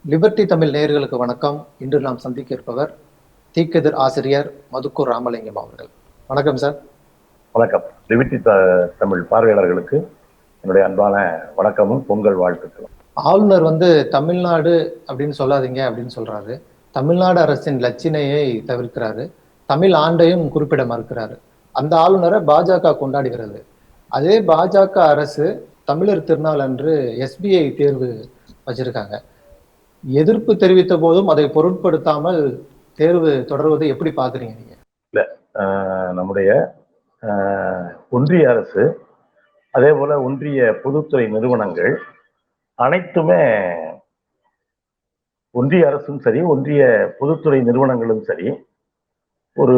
Liberty Tamil நேயர்களுக்கு வணக்கம். இன்று நாம் சந்திக்க இருப்பவர் தீக்கெதிர் ஆசிரியர் மதுக்கூர் ராமலிங்கம் அவர்கள். வணக்கம் சார். வணக்கம். லிபர்டி தமிழ் பார்வையாளர்களுக்கு என்னுடைய அன்பான வணக்கமும் பொங்கல் வாழ்த்துக்களும். ஆளுநர் தமிழ்நாடு அப்படின்னு சொல்லாதீங்க அப்படின்னு சொல்றாரு. தமிழ்நாடு அரசின் லட்சினையை தவிர்க்கிறாரு. தமிழ் ஆண்டையும் குறிப்பிட மறுக்கிறாரு. அந்த ஆளுநரை பாஜக கொண்டாடுகிறது. அதே பாஜக அரசு தமிழர் திருநாள் அன்று SBI தேர்வு வச்சிருக்காங்க. எதிர்ப்பு தெரிவித்த போதும் அதை பொருட்படுத்தாமல் தேர்வு தொடர்வதை எப்படி பாக்குறீங்க நீங்க? இல்ல, நம்முடைய ஒன்றிய அரசு அதே போல ஒன்றிய பொதுத்துறை நிறுவனங்கள் அனைத்துமே, ஒன்றிய அரசும் சரி ஒன்றிய பொதுத்துறை நிறுவனங்களும் சரி, ஒரு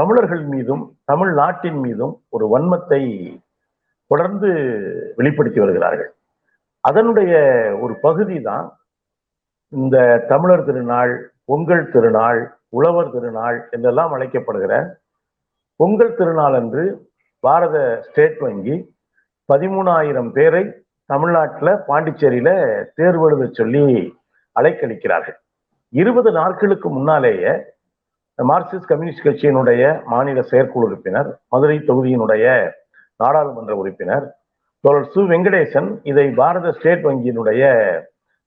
தமிழர்கள் மீதும் தமிழ்நாட்டின் மீதும் ஒரு வன்மத்தை தொடர்ந்து வெளிப்படுத்தி வருகிறார்கள். அதனுடைய ஒரு பகுதி தான் இந்த தமிழர் திருநாள், பொங்கல் திருநாள், உழவர் திருநாள் என்றெல்லாம் அழைக்கப்படுகிற பொங்கல் திருநாள் அன்று பாரத ஸ்டேட் வங்கி 13,000 பேரை தமிழ்நாட்டில் பாண்டிச்சேரியில தேர்வு எழுத சொல்லி அலைக்கழிக்கிறார்கள். 20 நாட்களுக்கு முன்னாலேயே மார்க்சிஸ்ட் கம்யூனிஸ்ட் கட்சியினுடைய மாநில செயற்குழு உறுப்பினர், மதுரை தொகுதியினுடைய நாடாளுமன்ற உறுப்பினர் தோழர் சு. வெங்கடேசன் இதை பாரத ஸ்டேட் வங்கியினுடைய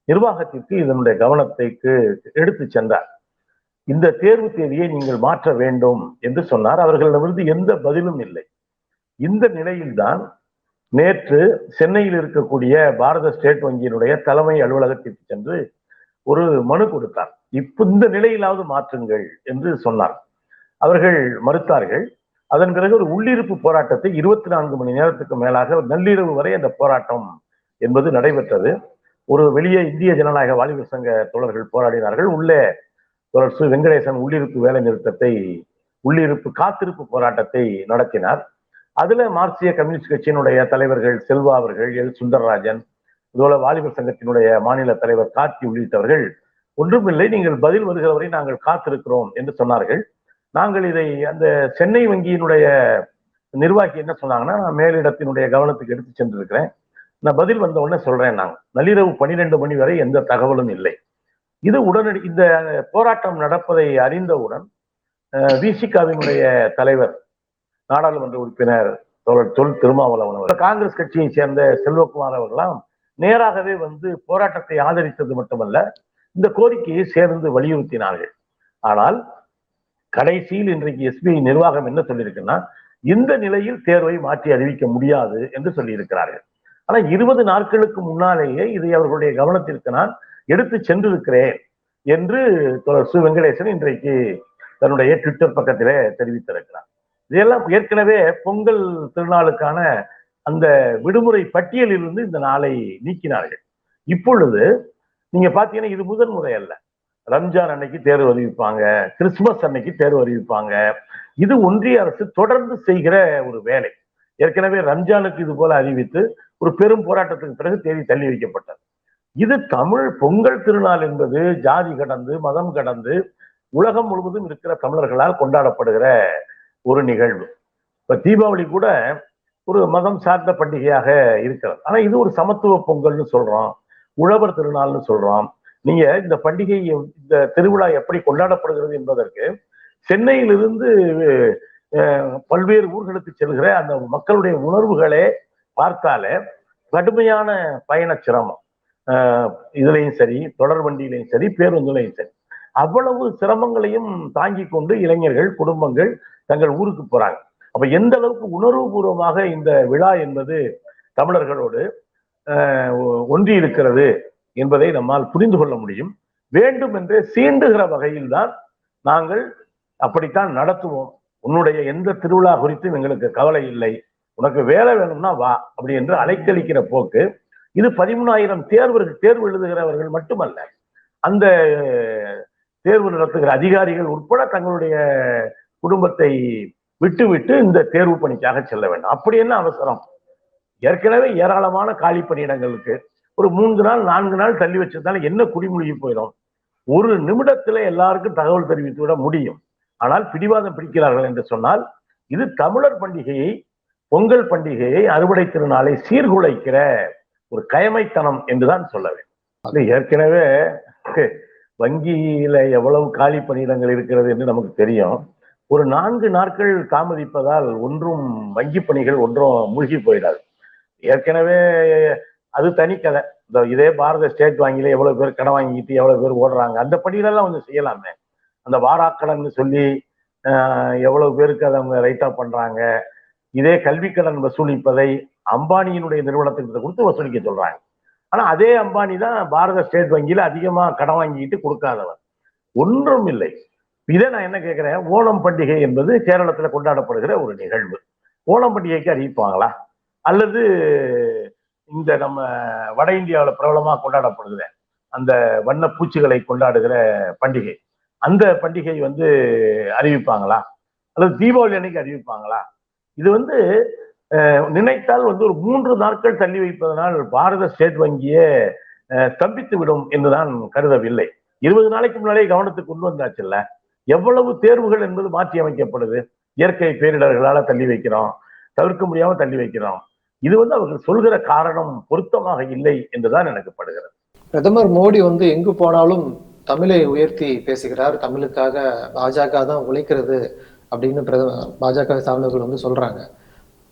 நிர்வாகத்திற்கு இதனுடைய கவனத்தைக்கு எடுத்து சென்றார். இந்த தேர்வு தேதியை நீங்கள் மாற்ற வேண்டும் என்று சொன்னார். அவர்களிடமிருந்து எந்த பதிலும் இல்லை. இந்த நிலையில்தான் நேற்று சென்னையில் இருக்கக்கூடிய பாரத ஸ்டேட் வங்கியினுடைய தலைமை அலுவலகத்திற்கு சென்று ஒரு மனு கொடுத்தார். இப்ப இந்த நிலையிலாவது மாற்றுங்கள் என்று சொன்னார். அவர்கள் மறுத்தார்கள். அதன் பிறகு ஒரு உள்ளிருப்பு போராட்டத்தை 24 மணி நேரத்துக்கு மேலாக நள்ளிரவு வரை அந்த போராட்டம் என்பது நடைபெற்றது. ஒரு வெளியே இந்திய ஜனநாயக வாலிபர் சங்க தோழர்கள் போராடினார்கள். உள்ளே தோழர் சு. வெங்கடேசன் உள்ளிருப்பு காத்திருப்பு போராட்டத்தை நடத்தினார். அதுல மார்க்சிய கம்யூனிஸ்ட் கட்சியினுடைய தலைவர்கள் செல்வா அவர்கள், எல். சுந்தரராஜன், இதுபோல வாலிபர் சங்கத்தினுடைய மாநில தலைவர் கார்த்தி உள்ளிட்டவர்கள் ஒன்றுமில்லை, நீங்கள் பதில் வருகிற வரை நாங்கள் காத்திருக்கிறோம் என்று சொன்னார்கள். நாங்கள் இதை அந்த சென்னை வங்கியினுடைய நிர்வாகி என்ன சொன்னாங்கன்னா, நான் மேலிடத்தினுடைய கவனத்துக்கு எடுத்து சென்றிருக்கிறேன், நான் பதில் வந்த உடனே சொல்றேன். நாங்கள் நள்ளிரவு 12 மணி வரை எந்த தகவலும் இல்லை. இது உடனடி இந்த போராட்டம் நடப்பதை அறிந்தவுடன் விசிகாவினுடைய தலைவர் நாடாளுமன்ற உறுப்பினர் தோழர் தொல் திருமாவளவன் அவர்கள், காங்கிரஸ் கட்சியை சேர்ந்த செல்வகுமார் அவர்களாம் நேராகவே போராட்டத்தை ஆதரித்தது மட்டுமல்ல, இந்த கோரிக்கையை சேர்ந்து வலியுறுத்தினார்கள். ஆனால் கடைசியில் இன்றைக்கு SBI நிர்வாகம் என்ன சொல்லியிருக்குன்னா, இந்த நிலையில் தேர்வை மாற்றி அறிவிக்க முடியாது என்று சொல்லியிருக்கிறார்கள். ஆனா 20 நாட்களுக்கு முன்னாலேயே இதை அவர்களுடைய கவனத்திற்கு நான் எடுத்து சென்றிருக்கிறேன் என்று தோழர் சு. வெங்கடேசன் இன்றைக்கு தன்னுடைய ட்விட்டர் பக்கத்திலே தெரிவித்திருக்கிறார். இதெல்லாம் ஏற்கனவே பொங்கல் திருநாளுக்கான அந்த விடுமுறை பட்டியலில் இருந்து இந்த நாளை நீக்கினார்கள். இப்பொழுது நீங்க பாத்தீங்கன்னா, இது முதன்முறை அல்ல. ரம்ஜான் அன்னைக்கு தேர்வு அறிவிப்பாங்க, கிறிஸ்துமஸ் அன்னைக்கு தேர்வு அறிவிப்பாங்க. இது ஒன்றிய அரசு தொடர்ந்து செய்கிற ஒரு வேலை. ஏற்கனவே ரம்ஜானுக்கு இது போல அறிவித்து ஒரு பெரும் போராட்டத்துக்கு பிறகு தேதி தள்ளி வைக்கப்பட்டது. இது தமிழ் பொங்கல் திருநாள் என்பது ஜாதி கடந்து மதம் கடந்து உலகம் முழுவதும் இருக்கிற தமிழர்களால் கொண்டாடப்படுகிற ஒரு நிகழ்வு. இப்ப தீபாவளி கூட ஒரு மதம் சார்ந்த பண்டிகையாக இருக்கிறது. ஆனா இது ஒரு சமத்துவ பொங்கல்னு சொல்றோம், உழவர் திருநாள்னு சொல்றோம். நீங்க இந்த பண்டிகை, இந்த திருவிழா எப்படி கொண்டாடப்படுகிறது என்பதற்கு சென்னையிலிருந்து பல்வேறு ஊர்களுக்கு செல்கிற அந்த மக்களுடைய உணர்வுகளே பார்த்தாலே கடுமையான பயண சிரமம். இதுலையும் சரி, தொடர் வண்டியிலையும் சரி, பேருந்துலையும் சரி, அவ்வளவு சிரமங்களையும் தாங்கி கொண்டு இளைஞர்கள், குடும்பங்கள் தங்கள் ஊருக்கு போறாங்க. அப்ப எந்த அளவுக்கு உணர்வுபூர்வமாக இந்த விழா என்பது தமிழர்களோடு ஒன்றி இருக்கிறது என்பதை நம்மால் புரிந்து கொள்ள முடியும். வேண்டும் என்றே சீண்டுகிற வகையில் தான் நாங்கள் அப்படித்தான் நடத்துவோம். உன்னுடைய எந்த திருவிழா குறித்தும் எங்களுக்கு கவலை இல்லை, உனக்கு வேலை வேணும்னா வா அப்படி என்று அலைக்கழிக்கிற போக்கு. இது 13,000 தேர்வு எழுதுகிறவர்கள் மட்டுமல்ல, அந்த தேர்வு நடத்துகிற அதிகாரிகள் உட்பட தங்களுடைய குடும்பத்தை விட்டு இந்த தேர்வு பணிக்காக செல்ல வேண்டும். அப்படி என்ன அவசரம்? ஏற்கனவே ஏராளமான காலி பணியிடங்களுக்கு ஒரு 3 நாள் 4 நாள் தள்ளி வச்சிருந்தாலும் என்ன குடிமொழி போயிடும்? ஒரு நிமிடத்துல எல்லாருக்கும் தகவல் தெரிவித்து விட முடியும். ஆனால் பிடிவாதம் பிடிக்கிறார்கள் என்று சொன்னால், இது தமிழர் பண்டிகையை, பொங்கல் பண்டிகையை, அறுவடை திருநாளை சீர்குலைக்கிற ஒரு கயமைத்தனம் என்றுதான் சொல்ல வேண்டும். அது ஏற்கனவே வங்கியில எவ்வளவு காலி பணியிடங்கள் இருக்கிறது என்று நமக்கு தெரியும். ஒரு 4 நாட்கள் தாமதிப்பதால் ஒன்றும் வங்கி பணிகள் ஒன்றும் மூழ்கி போயிடாது. ஏற்கனவே அது தனி கதை. இதே பாரத ஸ்டேட் வங்கியில எவ்வளவு பேர் கடன் வாங்கிட்டு எவ்வளவு பேர் ஓடுறாங்க, அந்த பணிகளெல்லாம் கொஞ்சம் செய்யலாமே. அந்த வாராக்கடன் சொல்லி எவ்வளவு பேருக்கு அதை அவங்க ரைட் ஆஃப் பண்றாங்க. இதே கல்வி கடன் வசூலிப்பதை அம்பானியினுடைய நிறுவனத்துக்கு கொடுத்து வசூலிக்க சொல்றாங்க. ஆனா அதே அம்பானி தான் பாரத ஸ்டேட் வங்கியில அதிகமா கடன் வாங்கிட்டு கொடுக்காதவர். ஒன்றும் இல்லை. இதை நான் என்ன கேட்கிறேன், ஓணம் பண்டிகை என்பது கேரளத்துல கொண்டாடப்படுகிற ஒரு நிகழ்வு. ஓணம் பண்டிகைக்கு அறிவிப்பாங்களா? அல்லது இந்த நம்ம வட இந்தியாவில் பிரபலமா கொண்டாடப்படுகிற அந்த வண்ண பூச்சிகளை கொண்டாடுகிற பண்டிகை, அந்த பண்டிகை அறிவிப்பாங்களா? அல்லது தீபாவளி அன்னைக்கு அறிவிப்பாங்களா? இது நினைத்தால் ஒரு 3 நாட்கள் தள்ளி வைப்பதனால் பாரத ஸ்டேட் வங்கியே ஸ்தம்பித்து விடும் என்றுதான் கருதவில்லை. 20 நாளைக்கு முன்னாலே கவனத்துக்கு கொண்டு வந்தாச்சுல்ல. எவ்வளவு தேர்வுகள் என்பது மாற்றி அமைக்கப்படுது. இயற்கை பேரிடர்களால தள்ளி வைக்கிறோம், தவிர்க்க முடியாம தள்ளி வைக்கிறோம். இது அவர்கள் சொல்கிற காரணம் பொருத்தமாக இல்லை என்றுதான் எனக்கு படுகிறது. பிரதமர் மோடி எங்கு போனாலும் தமிழை உயர்த்தி பேசுகிறார். தமிழுக்காக பாஜக தான் உழைக்கிறது அப்படின்னு பாஜக சார்ந்தவர்கள் சொல்றாங்க.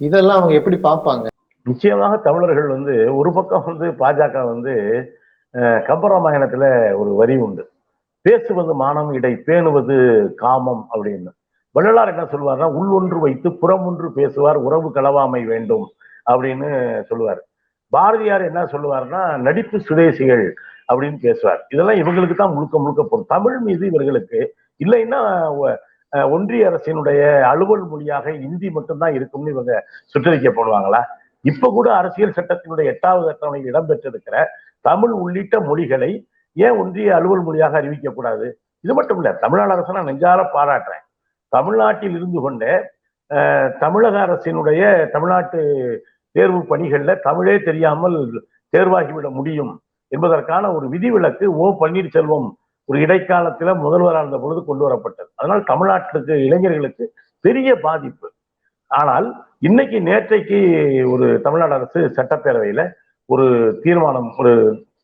இதெல்லாம் அவங்க எப்படி பார்ப்பாங்க? நிச்சயமாக தமிழர்கள் ஒரு பக்கம் பாஜக கம்பராமாயணத்துல ஒரு வரி உண்டு, பேசுவது மானம், இடை பேணுவது காமம் அப்படின்னு. வள்ளலார் என்ன சொல்லுவார்னா, உள் ஒன்று வைத்து புறம் ஒன்று பேசுவார், உறவு களவாமை வேண்டும் அப்படின்னு சொல்லுவார். பாரதியார் என்ன சொல்லுவார்னா, நடிப்பு சுதேசிகள் அப்படின்னு பேசுவார். இதெல்லாம் இவங்களுக்கு தான் முழுக்க முழுக்க போகும். தமிழ் மீது இவர்களுக்கு இல்லைன்னா ஒன்றிய அரசினுடைய அலுவல் மொழியாக இந்தி மட்டும்தான் இருக்கும்னு இவங்க சுற்றறிக்கை போடுவாங்களா? இப்ப கூட அரசியல் சட்டத்தினுடைய 8வது அட்டவணையில் இடம்பெற்றிருக்கிற தமிழ் உள்ளிட்ட மொழிகளை ஏன் ஒன்றிய அலுவல் மொழியாக அறிவிக்கக்கூடாது? இது மட்டும் இல்ல, தமிழ்நாடு அரசை நான் நெஞ்சார பாராட்டுறேன். தமிழ்நாட்டில் இருந்து கொண்ட தமிழக அரசினுடைய தமிழ்நாட்டு தேர்வு பணிகள்ல தமிழே தெரியாமல் தேர்வாகிவிட முடியும் என்பதற்கான ஒரு விதிவிலக்கு ஓ பன்னீர்செல்வம் ஒரு இடைக்காலத்துல முதல்வராக இருந்த பொழுது கொண்டு வரப்பட்டது. அதனால் தமிழ்நாட்டுக்கு இளைஞர்களுக்கு பெரிய பாதிப்பு. ஆனால் இன்னைக்கு நேற்றைக்கு ஒரு தமிழ்நாடு அரசு சட்டப்பேரவையில ஒரு தீர்மானம், ஒரு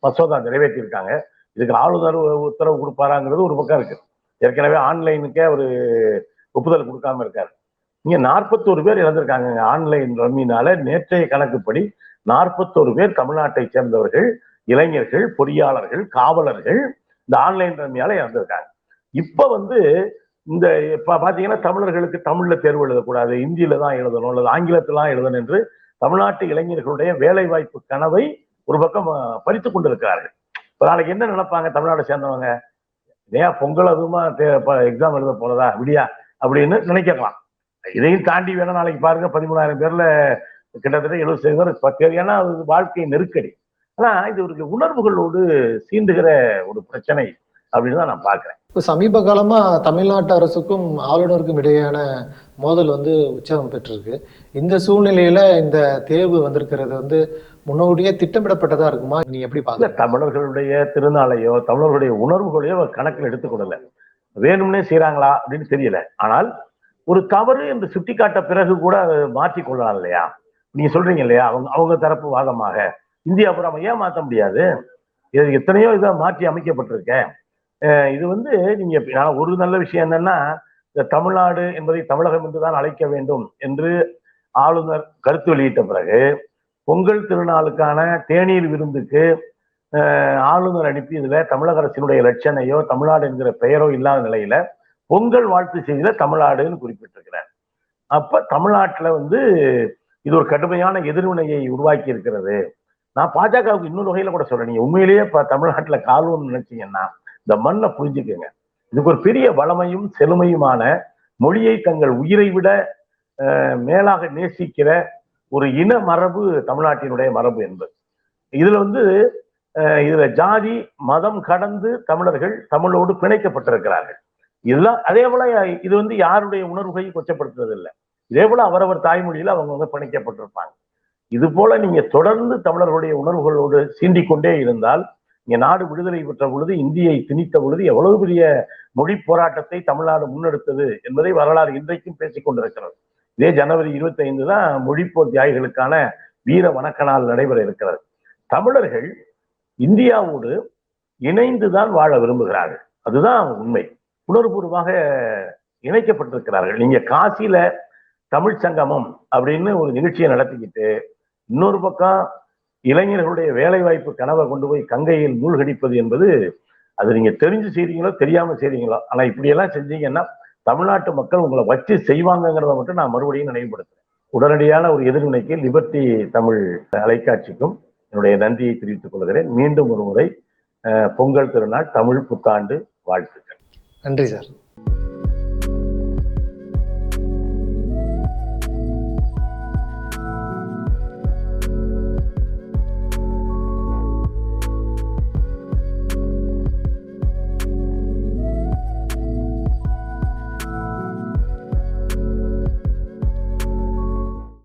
மசோதா நிறைவேற்றியிருக்காங்க. இதுக்கு ஆளுநர் உத்தரவு கொடுப்பாராங்கிறது ஒரு பக்கம் இருக்கு. ஏற்கனவே ஆன்லைனுக்கே ஒரு ஒப்புதல் கொடுக்காம இருக்காரு. இங்க 41 பேர் இறந்திருக்காங்க ஆன்லைன் ரம்மினால. நேற்றைய கணக்குப்படி 41 பேர் தமிழ்நாட்டை சேர்ந்தவர்கள், இளைஞர்கள், பொறியாளர்கள், காவலர்கள் இந்த ஆன்லைன் ரம்மியால இறந்திருக்காங்க. இப்ப இந்த பாத்தீங்கன்னா தமிழர்களுக்கு தமிழ்ல தேர்வு எழுதக்கூடாது, இந்தியில தான் எழுதணும் அல்லது ஆங்கிலத்திலாம் எழுதணும் என்று தமிழ்நாட்டு இளைஞர்களுடைய வேலை வாய்ப்பு கனவை ஒரு பக்கம் பறித்து கொண்டிருக்கிறார்கள். இப்ப நாளைக்கு என்ன நினைப்பாங்க தமிழ்நாட்டை சேர்ந்தவங்க, ஏன் பொங்கல் அதுவுமா எக்ஸாம் எழுத போறதா விடியா அப்படின்னு நினைக்கலாம். இதையும் தாண்டி வேணா நாளைக்கு பாருங்க 13,000 பேர்ல கிட்டத்தட்ட 70% பேர். ஏன்னா அது வாழ்க்கை நெருக்கடி. ஆனா இது ஒரு உணர்வுகளோடு சீண்டுகிற ஒரு பிரச்சனை அப்படின்னு தான் நான் பாக்குறேன். இப்போ சமீப காலமா தமிழ்நாட்டு அரசுக்கும் ஆளுநருக்கும் இடையேயான மோதல் உச்சம் பெற்றிருக்கு. இந்த சூழ்நிலையில இந்த தேர்வு வந்திருக்கிறது முன்னோடியே திட்டமிடப்பட்டதா இருக்குமா? நீ எப்படி பாக்க? தமிழர்களுடைய திருநாளையோ தமிழர்களுடைய உணர்வுகளையோ கணக்கில் எடுத்துக்கொள்ளல, வேணும்னே செய்யறாங்களா அப்படின்னு தெரியல. ஆனால் ஒரு தவறு என்று சுட்டிக்காட்ட பிறகு கூட அதை மாற்றிக் கொள்ளலாம் இல்லையா? நீங்க சொல்றீங்க இல்லையா, அவங்க தரப்பு வாதமாக இந்தியா புறம் ஏன் மாற்ற முடியாது? இது எத்தனையோ இதை மாற்றி அமைக்கப்பட்டிருக்கேன். இது நீங்க ஒரு நல்ல விஷயம் என்னன்னா, இந்த தமிழ்நாடு என்பதை தமிழகம் என்றுதான் அழைக்க வேண்டும் என்று ஆளுநர் கருத்து வெளியிட்ட பிறகு பொங்கல் திருநாளுக்கான தேநீர் விருந்துக்கு ஆளுநர் அனுப்பி இதுல தமிழக அரசினுடைய லட்சணையோ தமிழ்நாடு என்கிற பெயரோ இல்லாத நிலையில பொங்கல் வாழ்த்து செய்தியில தமிழ்நாடுன்னு குறிப்பிட்டிருக்கிறார். அப்ப தமிழ்நாட்டுல இது ஒரு கடுமையான எதிர்வினையை உருவாக்கி இருக்கிறது. நான் பாஜகவுக்கு இன்னொரு வகையில கூட சொல்றேன், நீங்க உண்மையிலேயே தமிழ்நாட்டுல கால்வன்னு நினைச்சீங்கன்னா இந்த மண்ணை புரிஞ்சுக்கங்க. இதுக்கு ஒரு பெரிய வளமையும் செழுமையுமான மொழியை தங்கள் உயிரை விட மேலாக நேசிக்கிற ஒரு இன மரபு தமிழ்நாட்டினுடைய மரபு என்பது. இதுல ஜாதி மதம் கடந்து தமிழர்கள் தமிழோடு பிணைக்கப்பட்டிருக்கிறார்கள். இதெல்லாம் அதே போல இது யாருடைய உணர்வுகளையும் கொச்சப்படுத்துறது இல்லை. இதே போல அவரவர் தாய்மொழியில அவங்க பிணைக்கப்பட்டிருப்பாங்க. இது போல நீங்க தொடர்ந்து தமிழர்களுடைய உணர்வுகளோடு சீண்டிக்கொண்டே இருந்தால், இங்க நாடு விடுதலை பெற்ற பொழுது இந்தியை திணித்த பொழுது எவ்வளவு பெரிய மொழி போராட்டத்தை தமிழ்நாடு முன்னெடுத்தது என்பதை வரலாறு இன்றைக்கும் பேசிக் கொண்டிருக்கிறது. இதே ஜனவரி 25 தான் மொழிப்போர் தியாகிகளுக்கான வீர வணக்க நாள் நடைபெற இருக்கிறது. தமிழர்கள் இந்தியாவோடு இணைந்துதான் வாழ விரும்புகிறார்கள். அதுதான் உண்மை. உணர்வுபூர்வமாக இணைக்கப்பட்டிருக்கிறார்கள். நீங்க காசியில தமிழ் சங்கமம் அப்படின்னு ஒரு நிகழ்ச்சியை நடத்திக்கிட்டு இன்னொரு பக்கம் இளைஞர்களுடைய வேலை வாய்ப்பு கனவை கொண்டு போய் கங்கையில் மூழ்கடிப்பது என்பது, அது நீங்க தெரிஞ்சு செய்றீங்களோ தெரியாம செய்றீங்களோ, ஆனா இப்படியெல்லாம் செஞ்சீங்கன்னா தமிழ்நாட்டு மக்கள் உங்களை வச்சு செய்வாங்கிறத மட்டும் நான் மறுபடியும் நினைவுபடுத்துறேன். உடனடியான ஒரு எதிர்வினைக்கு லிபர்டி தமிழ் அலைக்காட்சிக்கும் என்னுடைய நன்றியை தெரிவித்துக் கொள்கிறேன். மீண்டும் ஒரு முறை பொங்கல் திருநாள், தமிழ் புத்தாண்டு வாழ்த்துக்கள். நன்றி சார்.